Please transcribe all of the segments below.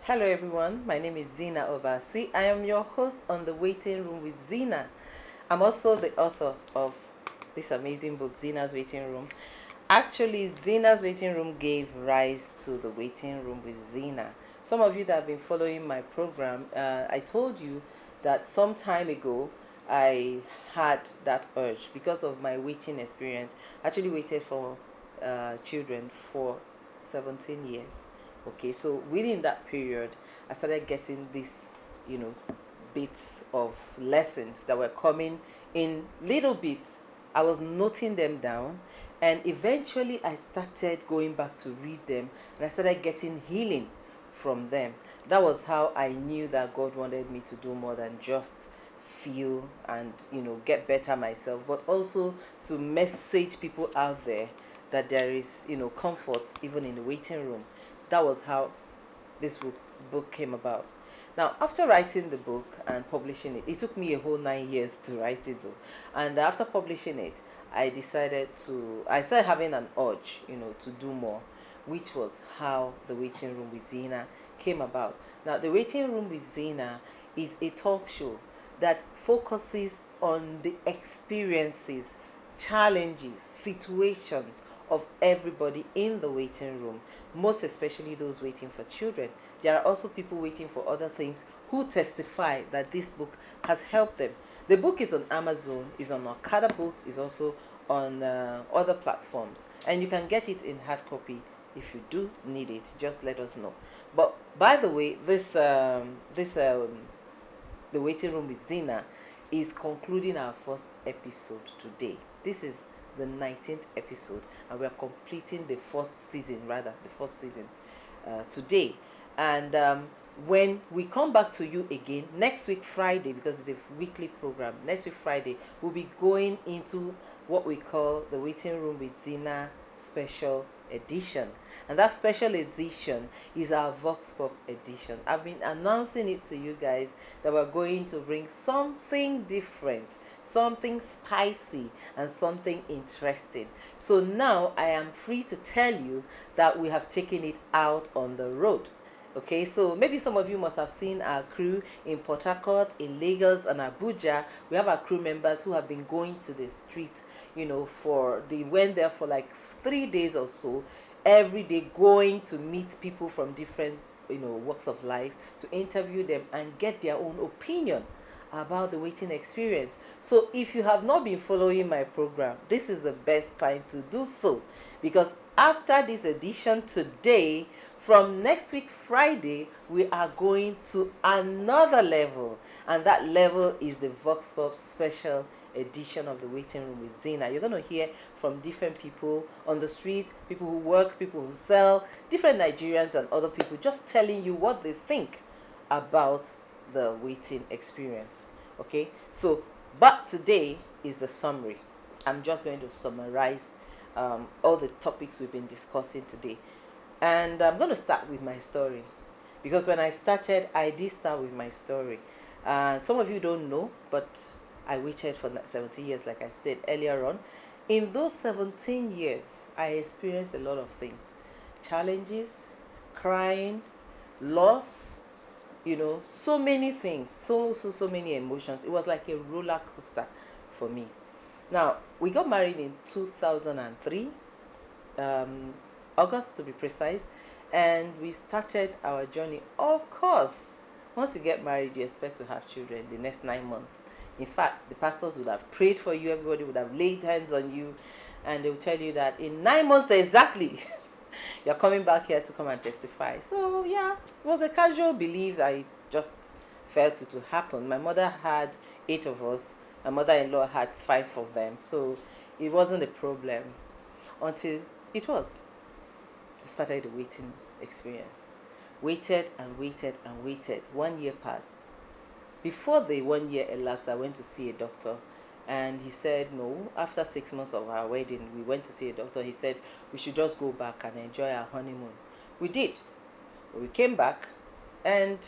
Hello everyone, my name is Zyna Obasi. I am your host on The Waiting Room with Zyna. I'm also the author of this amazing book, Zyna's Waiting Room. Actually, Zyna's Waiting Room gave rise to The Waiting Room with Zyna. Some of you that have been following my program, I told you that some time ago I had that urge because of my waiting experience. I actually waited for children for 17 years. Okay, so within that period, I started getting these, bits of lessons that were coming in little bits. I was noting them down, and eventually I started going back to read them, and I started getting healing from them. That was how I knew that God wanted me to do more than just feel and get better myself, but also to message people out there that there is comfort even in the waiting room. That was how this book came about. Now, after writing the book and publishing it took me a whole 9 years to write it though. And after publishing it, I started having an urge, to do more, which was how The Waiting Room with Zyna came about. Now, The Waiting Room with Zyna is a talk show that focuses on the experiences, challenges, situations of everybody in the waiting room, most especially those waiting for children. There are also people waiting for other things who testify that this book has helped them. The book is on Amazon, is on Okada Books, is also on other platforms, and you can get it in hard copy. If you do need it, just let us know. But by the way, the Waiting Room with Zyna is concluding our first episode today. This is the 19th episode, and we are completing the first season today. And when we come back to you again next week Friday, because it's a weekly program, next week Friday we'll be going into what we call the Waiting Room with Zyna special edition. And that special edition is our Vox Pop edition. I've been announcing it to you guys that we're going to bring something different, something spicy, and something interesting. So now I am free to tell you that we have taken it out on the road. Okay, so maybe some of you must have seen our crew in Port Harcourt, in Lagos, and Abuja. We have our crew members who have been going to the streets, they went there for like 3 days or so, every day going to meet people from different, walks of life, to interview them and get their own opinion about the waiting experience. So if you have not been following my program, this is the best time to do so, because after this edition today, from next week Friday, we are going to another level, and that level is the Vox Pop special edition of the Waiting Room with Zyna. You're going to hear from different people on the street, people who work, people who sell, different Nigerians and other people, just telling you what they think about the waiting experience. Okay, so but today is the summary. I'm just going to summarize all the topics we've been discussing today, and I'm going to start with my story, because when I started, I did start with my story. Some of you don't know, but I waited for 17 years, like I said earlier on. In those 17 years, I experienced a lot of things: challenges, crying, loss, so many things, so many emotions. It was like a roller coaster for me. Now, we got married in 2003, August to be precise, and we started our journey. Of course, once you get married, you expect to have children the next 9 months. In fact, the pastors would have prayed for you, everybody would have laid hands on you, and they will tell you that in 9 months exactly, you're coming back here to come and testify. So yeah, it was a casual belief. I just felt it would happen. My mother had 8 of us. My mother-in-law had 5 of them. So it wasn't a problem until it was. I started the waiting experience. Waited and waited and waited. 1 year passed. Before the 1 year elapsed, I went to see a doctor, and he said no. After 6 months of our wedding, we went to see a doctor. He said we should just go back and enjoy our honeymoon. We did. We came back, and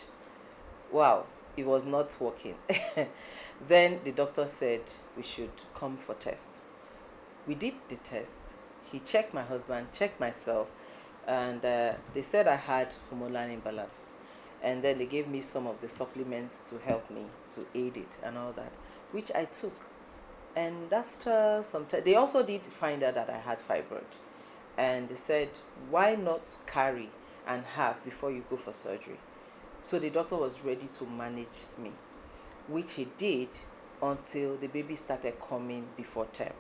wow, it was not working. Then the doctor said we should come for test. We did the test. He checked my husband, checked myself, and they said I had hormonal imbalance. And then they gave me some of the supplements to help me to aid it and all that, which I took. And after some time, they also did find out that I had fibroid. And they said, why not carry and have before you go for surgery? So the doctor was ready to manage me, which he did until the baby started coming before term.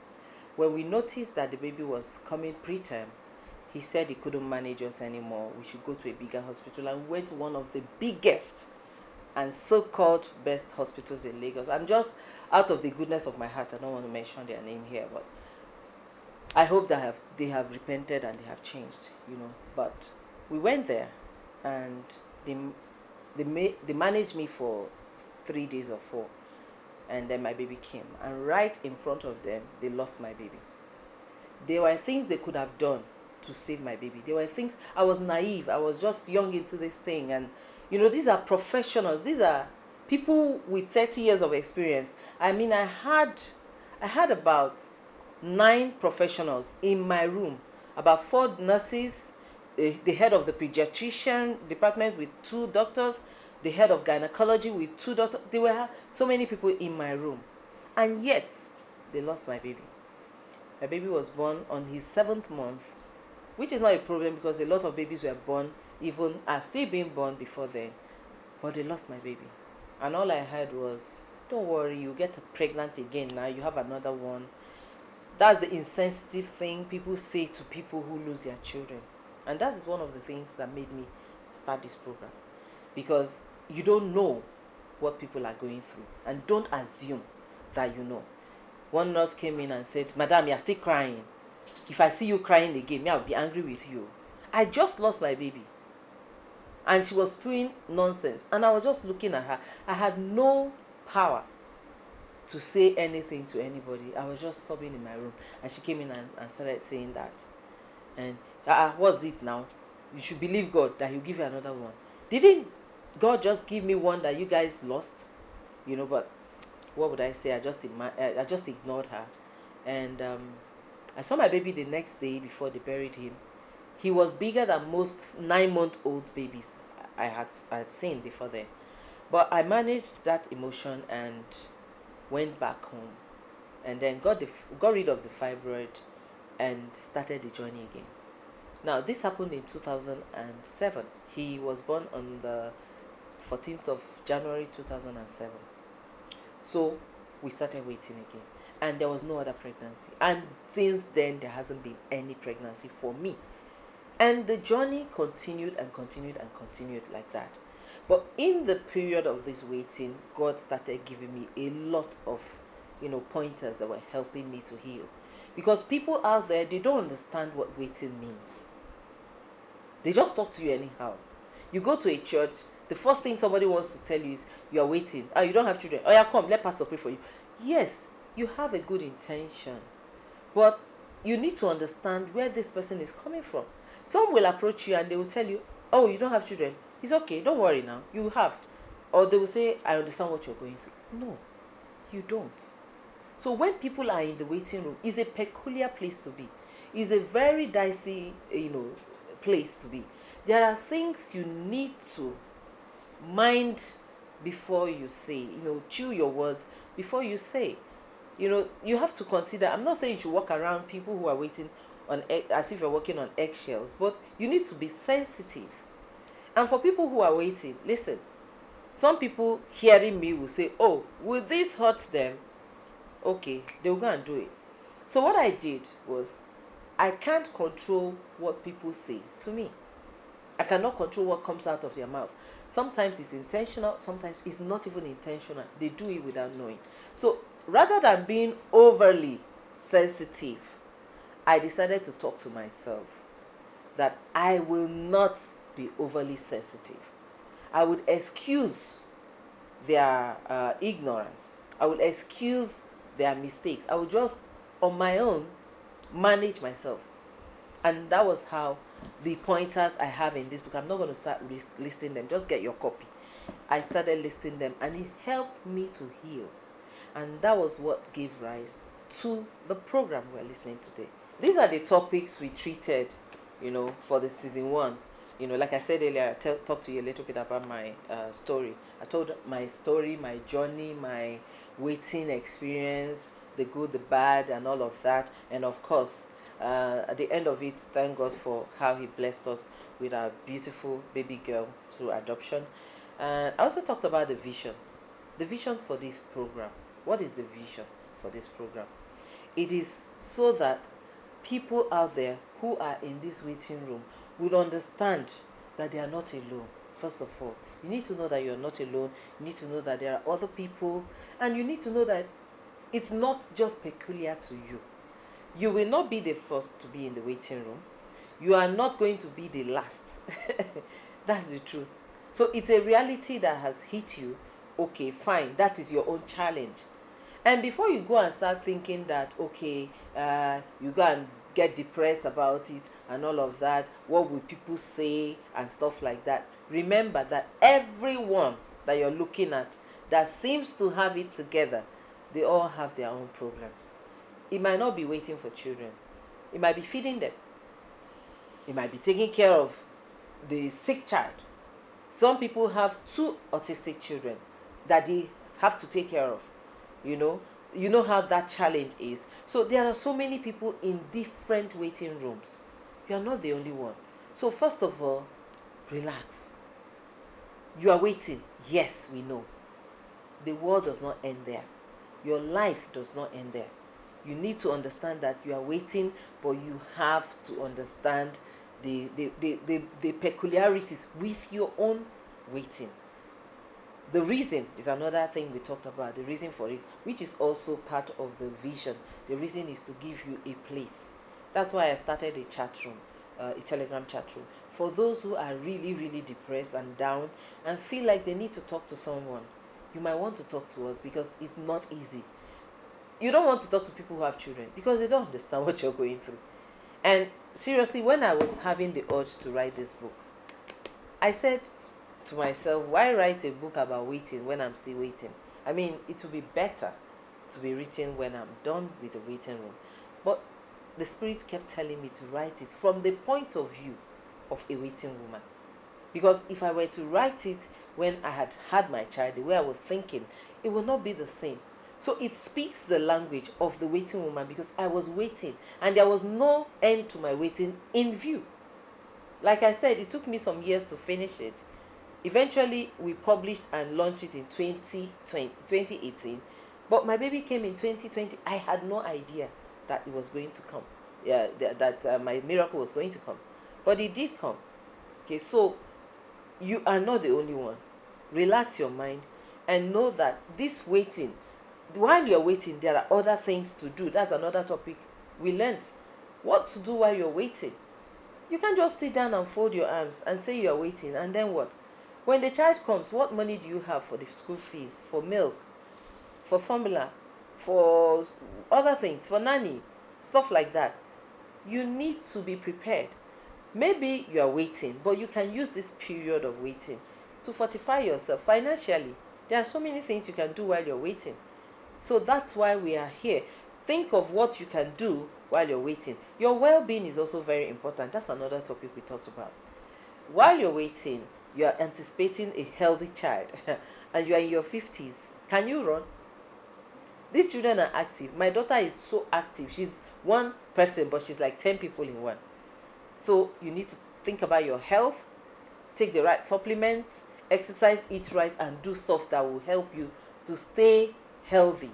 When we noticed that the baby was coming preterm, he said he couldn't manage us anymore. We should go to a bigger hospital, and we went to one of the biggest and so-called best hospitals in Lagos. I'm just, out of the goodness of my heart, I don't want to mention their name here, but I hope that they have repented and they have changed, But we went there, and they managed me for 3 days or 4, and then my baby came, and right in front of them, they lost my baby. There were things they could have done to save my baby. There were things, I was naive, I was just young into this thing, and these are professionals, these are people with 30 years of experience. I mean, I had about 9 professionals in my room, about 4 nurses, the head of the pediatrician department with 2 doctors, the head of gynecology with 2 doctors. There were so many people in my room, and yet they lost my baby. My baby was born on his 7th month, which is not a problem because a lot of babies were born, even are still being born before then. But they lost my baby. And all I heard was, don't worry, you get pregnant again now, you have another one. That's the insensitive thing people say to people who lose their children. And that is one of the things that made me start this program. Because you don't know what people are going through. And don't assume that you know. One nurse came in and said, Madam, you're still crying. If I see you crying again, I'll be angry with you. I just lost my baby. And she was spewing nonsense. And I was just looking at her. I had no power to say anything to anybody. I was just sobbing in my room. And she came in and started saying that. And, what's it now? You should believe God that He'll give you another one. Didn't God just give me one that you guys lost? But what would I say? I just ignored her. And I saw my baby the next day before they buried him. He was bigger than most 9-month-old babies I had seen before then. But I managed that emotion and went back home, and then got rid of the fibroid and started the journey again. Now, this happened in 2007. He was born on the 14th of January 2007. So we started waiting again, and there was no other pregnancy. And since then, there hasn't been any pregnancy for me. And the journey continued and continued and continued like that. But in the period of this waiting, God started giving me a lot of, pointers that were helping me to heal. Because people out there, they don't understand what waiting means. They just talk to you anyhow. You go to a church, the first thing somebody wants to tell you is, you are waiting. You don't have children. Oh yeah, come, let pastor pray for you. Yes, you have a good intention. But you need to understand where this person is coming from. Some will approach you and they will tell you, oh, you don't have children. It's okay, don't worry now, you have. Or they will say, I understand what you're going through. No, you don't. So when people are in the waiting room, it's a peculiar place to be. It's a very dicey, place to be. There are things you need to mind before you say, chew your words before you say. You have to consider, I'm not saying you should walk around people who are waiting as if you're walking on eggshells, but you need to be sensitive. And for people who are waiting, listen, some people hearing me will say, oh, will this hurt them? Okay, they'll go and do it. So what I did was, I can't control what people say to me. I cannot control what comes out of their mouth. Sometimes it's intentional, sometimes it's not even intentional. They do it without knowing. So rather than being overly sensitive, I decided to talk to myself that I will not be overly sensitive. I would excuse their ignorance. I would excuse their mistakes. I would just, on my own, manage myself. And that was how the pointers I have in this book, I'm not going to start listing them, just get your copy. I started listing them, and it helped me to heal. And that was what gave rise to the program we're listening to today. These are the topics we treated, for the season 1. Like I said earlier, talked to you a little bit about my story. I told my story, my journey, my waiting experience, the good, the bad, and all of that. And of course, at the end of it, thank God for how He blessed us with our beautiful baby girl through adoption. And I also talked about the vision for this program. What is the vision for this program? It is so that people out there who are in this waiting room would understand that they are not alone. First of all, you need to know that you're not alone. You need to know that there are other people, and you need to know that it's not just peculiar to you. You will not be the first to be in the waiting room. You are not going to be the last. That's the truth. So it's a reality that has hit you. Okay, fine. That is your own challenge. And before you go and start thinking that, okay, you go and get depressed about it and all of that, what will people say and stuff like that, remember that everyone that you're looking at that seems to have it together, they all have their own problems. It might not be waiting for children. It might be feeding them. It might be taking care of the sick child. Some people have 2 autistic children that they have to take care of. You know how that challenge is. So there are so many people in different waiting rooms. You are not the only one. So first of all, relax. You are waiting. Yes, we know. The world does not end there. Your life does not end there. You need to understand that you are waiting, but you have to understand the peculiarities with your own waiting. The reason is another thing we talked about, the reason for it, which is also part of the vision. The reason is to give you a place. That's why I started a chat room, a Telegram chat room, for those who are really, really depressed and down and feel like they need to talk to someone. You might want to talk to us because it's not easy. You don't want to talk to people who have children because they don't understand what you're going through. And seriously, when I was having the urge to write this book, I said to myself, why write a book about waiting when I'm still waiting? I mean, it would be better to be written when I'm done with the waiting room. But the Spirit kept telling me to write it from the point of view of a waiting woman. Because if I were to write it when I had had my child, the way I was thinking, it would not be the same. So it speaks the language of the waiting woman because I was waiting and there was no end to my waiting in view. Like I said, it took me some years to finish it. Eventually, we published and launched it in 2018, but my baby came in 2020. I had no idea that it was going to come, that my miracle was going to come, but it did come. Okay, so you are not the only one. Relax your mind and know that this waiting, while you're waiting, there are other things to do. That's another topic we learned. What to do while you're waiting. You can't just sit down and fold your arms and say you're waiting, and then what? When the child comes, what money do you have for the school fees, for milk, for formula, for other things, for nanny, stuff like that? You need to be prepared. Maybe you are waiting, but you can use this period of waiting to fortify yourself financially. There are so many things you can do while you're waiting. So that's why we are here. Think of what you can do while you're waiting. Your well-being is also very important. That's another topic we talked about. While you're waiting, you are anticipating a healthy child and you are in your 50s. Can you run? These children are active. My daughter is so active. She's one person, but she's like 10 people in one. So you need to think about your health, take the right supplements, exercise, eat right, and do stuff that will help you to stay healthy,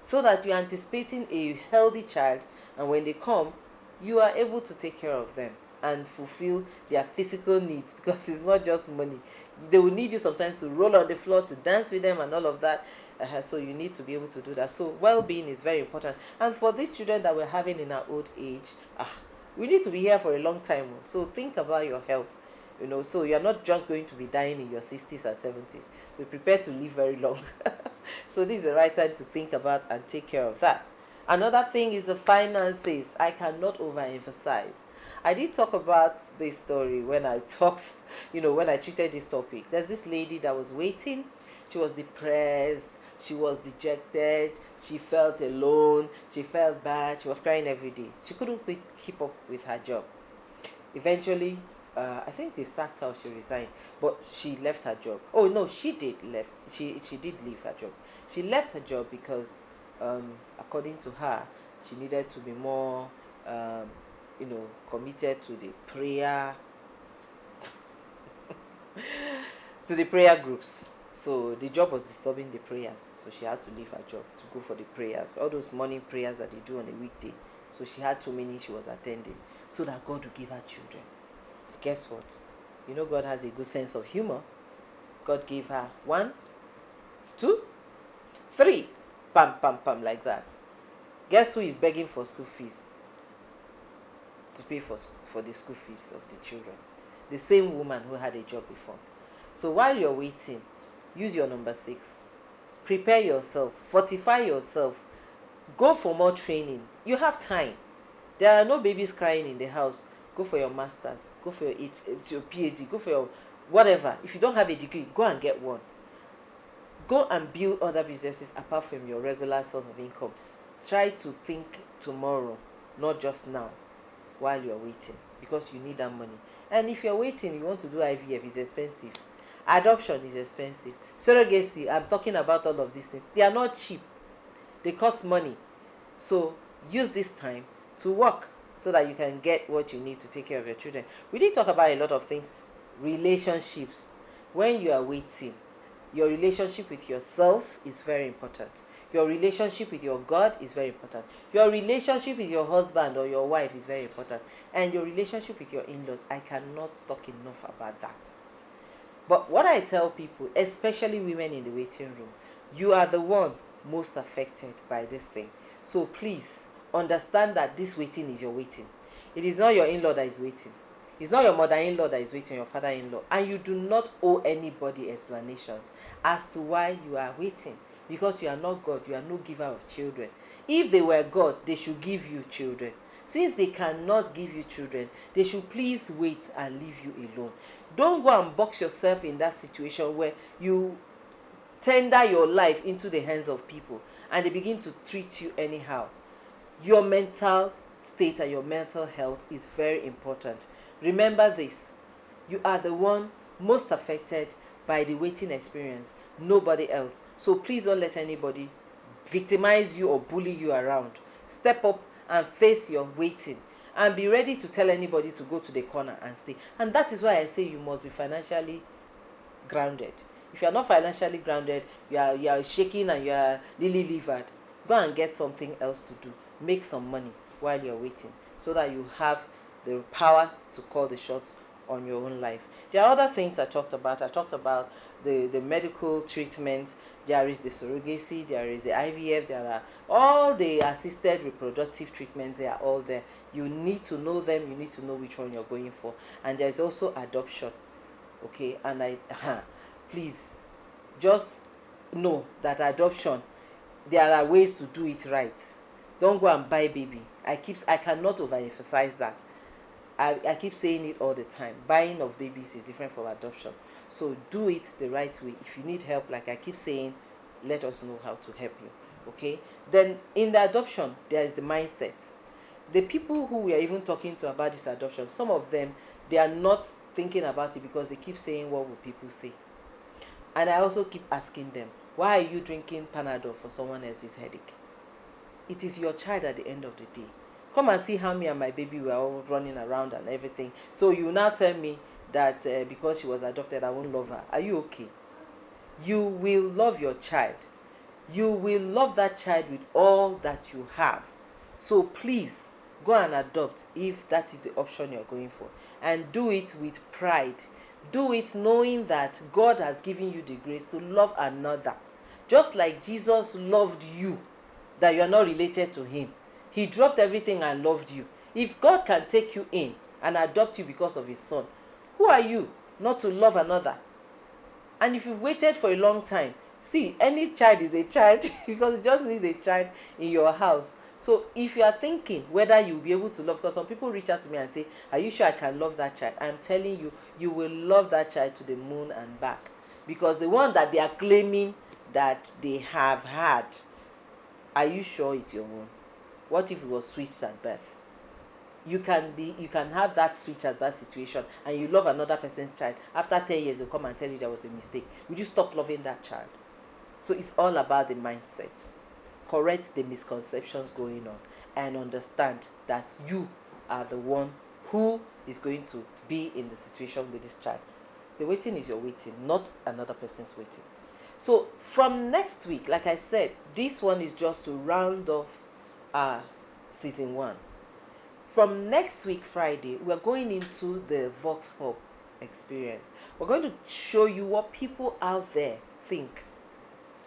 so that you're anticipating a healthy child, and when they come, you are able to take care of them and fulfill their physical needs, because it's not just money. They will need you sometimes to roll on the floor, to dance with them and all of that. So you need to be able to do that. So well-being is very important. And for these children that we're having in our old age, we need to be here for a long time. So think about your health. So you're not just going to be dying in your 60s and 70s. So prepare to live very long. So this is the right time to think about and take care of that. Another thing is the finances. I cannot overemphasize. I did talk about this story when I talked, when I treated this topic. There's this lady that was waiting. She was depressed. She was dejected. She felt alone. She felt bad. She was crying every day. She couldn't keep up with her job. Eventually, I think they sacked her or she resigned, but she left her job. Oh no, she did left. She did leave her job. She left her job because, according to her, she needed to be more, um, committed to the prayer, to the prayer groups. So the job was disturbing the prayers, so she had to leave her job to go for the prayers, all those morning prayers that they do on a weekday. So she had too many she was attending, so that God would give her children. Guess what? God has a good sense of humor. God gave her 1, 2, 3, pam, pam, pam, like that. Guess who is begging for school fees? To pay for the school fees of the children? The same woman who had a job before. So while you're waiting, use your number 6. Prepare yourself. Fortify yourself. Go for more trainings. You have time. There are no babies crying in the house. Go for your master's. Go for your PhD. Go for your whatever. If you don't have a degree, go and get one. Go and build other businesses apart from your regular source of income. Try to think tomorrow, not just now, while you're waiting, because you need that money. And if you're waiting, you want to do IVF, it's expensive. Adoption is expensive. Surrogacy, I'm talking about all of these things. They are not cheap. They cost money. So use this time to work so that you can get what you need to take care of your children. We did talk about a lot of things. Relationships. When you are waiting, your relationship with yourself is very important. Your relationship with your God is very important. Your relationship with your husband or your wife is very important. And your relationship with your in-laws, I cannot talk enough about that. But what I tell people, especially women in the waiting room, you are the one most affected by this thing. So please understand that this waiting is your waiting. It is not your in-law that is waiting. It's not your mother-in-law that is waiting, your father-in-law. And you do not owe anybody explanations as to why you are waiting. Because you are not God, you are no giver of children. If they were God, they should give you children. Since they cannot give you children, they should please wait and leave you alone. Don't go and box yourself in that situation where you tender your life into the hands of people and they begin to treat you anyhow. Your mental state and your mental health is very important. Remember this, you are the one most affected by the waiting experience, nobody else. So please don't let anybody victimize you or bully you around. Step up and face your waiting and be ready to tell anybody to go to the corner and stay. And that is why I say you must be financially grounded. If you are not financially grounded, you are shaking and you are lily-livered, go and get something else to do. Make some money while you're waiting so that you have the power to call the shots on your own life. There are other things I talked about. I talked about the medical treatments. There is the surrogacy, there is the IVF, there are all the assisted reproductive treatments. They are all there. You need to know them. You need to know which one you're going for. And there's also adoption. Okay, and please just know that adoption, there are ways to do it right. Don't go and buy baby. I cannot overemphasize that. I keep saying it all the time. Buying of babies is different from adoption. So do it the right way. If you need help, like I keep saying, let us know how to help you. Okay? Then in the adoption, there is the mindset. The people who we are even talking to about this adoption, some of them, they are not thinking about it because they keep saying, what will people say? And I also keep asking them, why are you drinking Panadol for someone else's headache? It is your child at the end of the day. Come and see how me and my baby were all running around and everything. So you now tell me that because she was adopted, I won't love her. Are you okay? You will love your child. You will love that child with all that you have. So please, go and adopt if that is the option you're going for. And do it with pride. Do it knowing that God has given you the grace to love another. Just like Jesus loved you, that you are not related to him. He dropped everything and loved you. If God can take you in and adopt you because of his son, who are you not to love another? And if you've waited for a long time, see, any child is a child because you just need a child in your house. So if you are thinking whether you'll be able to love, because some people reach out to me and say, are you sure I can love that child? I'm telling you, you will love that child to the moon and back. Because the one that they are claiming that they have had, are you sure it's your own? What if it was switched at birth? you can have that switch at that situation, and you love another person's child. After 10 years, they'll come and tell you there was a mistake. Would you stop loving that child? So it's all about the mindset. Correct the misconceptions going on and understand that you are the one who is going to be in the situation with this child. The waiting is your waiting, not another person's waiting. So from next week, like I said, this one is just to round off season 1. From next week Friday, we're going into the Vox Pop experience. We're going to show you what people out there think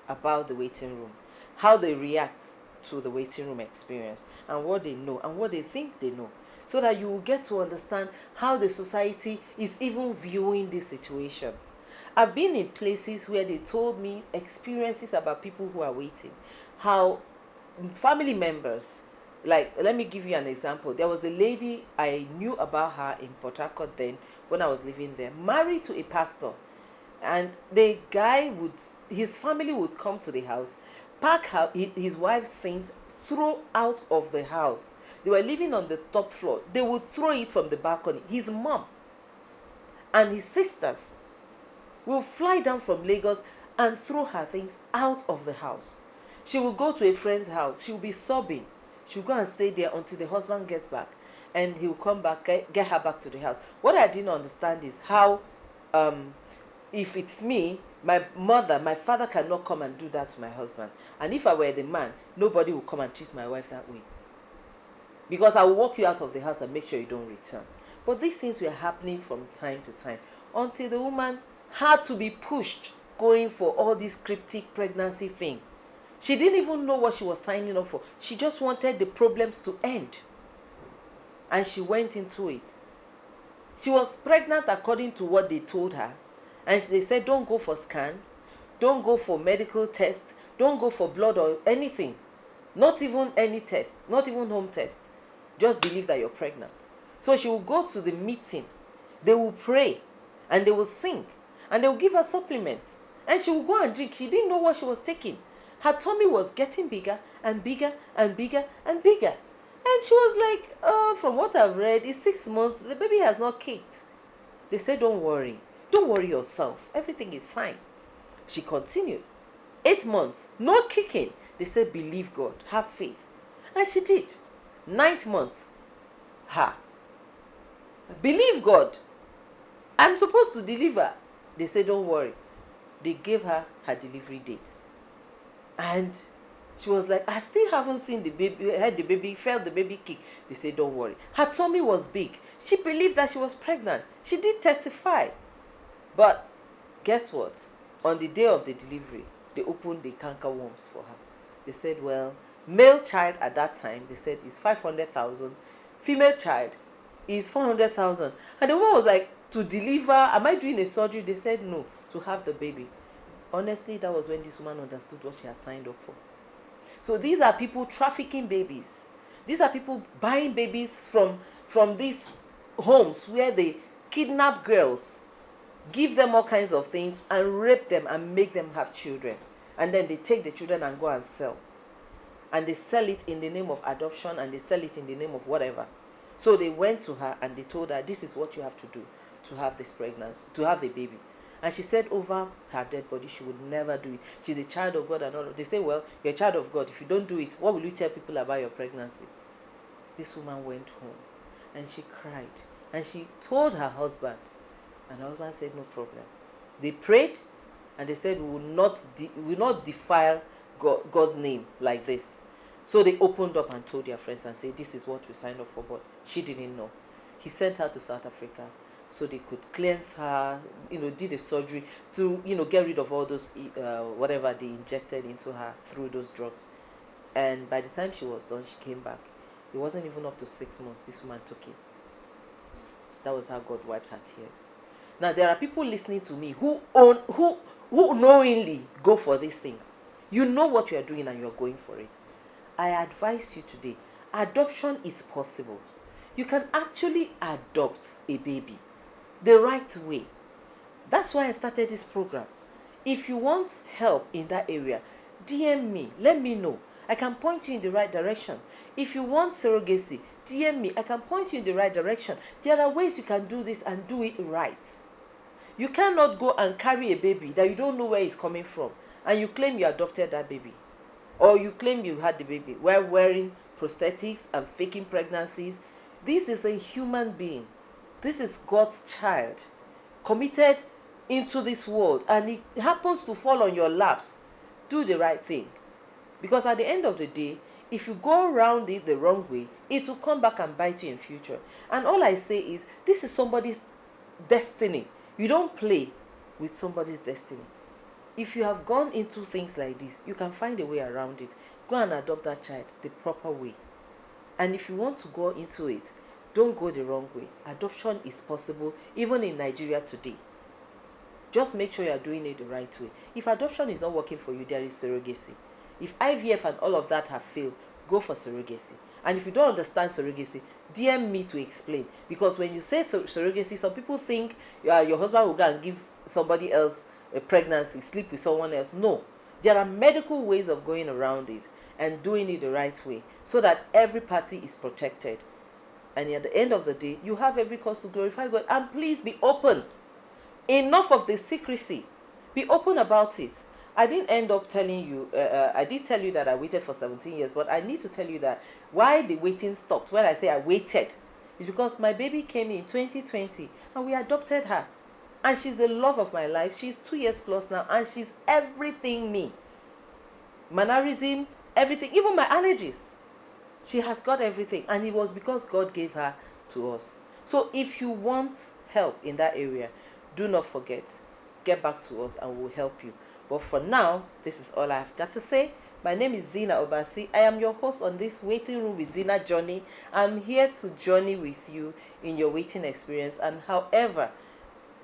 about the waiting room, how they react to the waiting room experience, and what they know and what they think they know, so that you will get to understand how the society is even viewing this situation. I've been in places where they told me experiences about people who are waiting, how family members, like, let me give you an example. There was a lady, I knew about her in Port Harcourt then when I was living there, married to a pastor. And the guy his family would come to the house, pack his wife's things, throw out of the house. They were living on the top floor. They would throw it from the balcony. His mom and his sisters will fly down from Lagos and throw her things out of the house. She will go to a friend's house. She will be sobbing. She will go and stay there until the husband gets back, and he will come back, get her back to the house. What I didn't understand is how, if it's me, my father cannot come and do that to my husband. And if I were the man, nobody will come and treat my wife that way. Because I will walk you out of the house and make sure you don't return. But these things were happening from time to time, until the woman had to be pushed going for all this cryptic pregnancy thing. She didn't even know what she was signing up for. She just wanted the problems to end. And she went into it. She was pregnant according to what they told her. And they said, don't go for scan, don't go for medical test, don't go for blood or anything. Not even any test, not even home test. Just believe that you're pregnant. So she will go to the meeting. They will pray and they will sing and they will give her supplements. And she will go and drink. She didn't know what she was taking. Her tummy was getting bigger and bigger and bigger and bigger. And she was like, from what I've read, it's 6 months. The baby has not kicked. They said, don't worry. Don't worry yourself. Everything is fine. She continued. 8 months, no kicking. They said, believe God, have faith. And she did. 9th month, believe God. I'm supposed to deliver. They said, don't worry. They gave her delivery date. And she was like, I still haven't seen the baby, heard the baby, felt the baby kick. They said, don't worry. Her tummy was big. She believed that she was pregnant. She did testify. But guess what? On the day of the delivery, they opened the canker worms for her. They said, well, male child at that time, they said, is 500,000. Female child is 400,000. And the woman was like, to deliver, am I doing a surgery? They said, no, to have the baby. Honestly, that was when this woman understood what she had signed up for. So these are people trafficking babies. These are people buying babies from these homes where they kidnap girls, give them all kinds of things, and rape them and make them have children. And then they take the children and go and sell. And they sell it in the name of adoption, and they sell it in the name of whatever. So they went to her and they told her, this is what you have to do to have this pregnancy, to have a baby. And she said over her dead body, she would never do it. She's a child of God and all. They say, well, you're a child of God. If you don't do it, what will you tell people about your pregnancy? This woman went home and she cried. And she told her husband. And her husband said, no problem. They prayed and they said, we will not defile God's name like this. So they opened up and told their friends and said, this is what we signed up for. But she didn't know. He sent her to South Africa so they could cleanse her, did a surgery to, get rid of all those, whatever they injected into her through those drugs. And by the time she was done, she came back. It wasn't even up to 6 months. This woman took it. That was how God wiped her tears. Now, there are people listening to me who knowingly go for these things. You know what you are doing and you are going for it. I advise you today, adoption is possible. You can actually adopt a baby the right way. That's why I started this program. If you want help in that area, DM me. Let me know. I can point you in the right direction. If you want surrogacy, DM me. I can point you in the right direction. There are ways you can do this and do it right. You cannot go and carry a baby that you don't know where it's coming from and you claim you adopted that baby, or you claim you had the baby while wearing prosthetics and faking pregnancies. This is a human being. This is God's child committed into this world, and it happens to fall on your laps. Do the right thing, because at the end of the day, if you go around it the wrong way, it will come back and bite you in future. And all I say is, this is somebody's destiny. You don't play with somebody's destiny. If you have gone into things like this, you can find a way around it. Go and adopt that child the proper way. And if you want to go into it, don't go the wrong way. Adoption is possible even in Nigeria today. Just make sure you are doing it the right way. If adoption is not working for you, there is surrogacy. If IVF and all of that have failed, go for surrogacy. And if you don't understand surrogacy, DM me to explain. Because when you say surrogacy, some people think your husband will go and give somebody else a pregnancy, sleep with someone else. No. There are medical ways of going around it and doing it the right way so that every party is protected. And at the end of the day, you have every cause to glorify God. And please be open. Enough of the secrecy. Be open about it. I didn't end up telling you, I did tell you that I waited for 17 years, but I need to tell you that why the waiting stopped. When I say I waited, is because my baby came in 2020 and we adopted her. And she's the love of my life. She's 2 years plus now, and she's everything me. Mannerism, everything, even my allergies. She has got everything, and it was because God gave her to us. So if you want help in that area, do not forget, get back to us and we'll help you. But for now, this is all I've got to say. My name is Zyna Obasi. I am your host on this Waiting Room with Zyna journey. I'm here to journey with you in your waiting experience, and however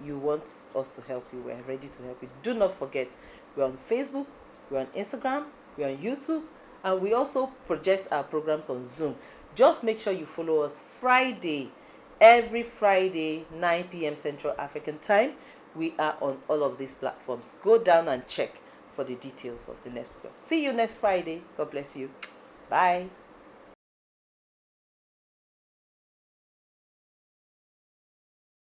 you want us to help you, we're ready to help you. Do not forget, we're on Facebook, we're on Instagram, we're on YouTube, and we also project our programs on Zoom. Just make sure you follow us every Friday, 9 p.m. Central African Time. We are on all of these platforms. Go down and check for the details of the next program. See you next Friday. God bless you. Bye.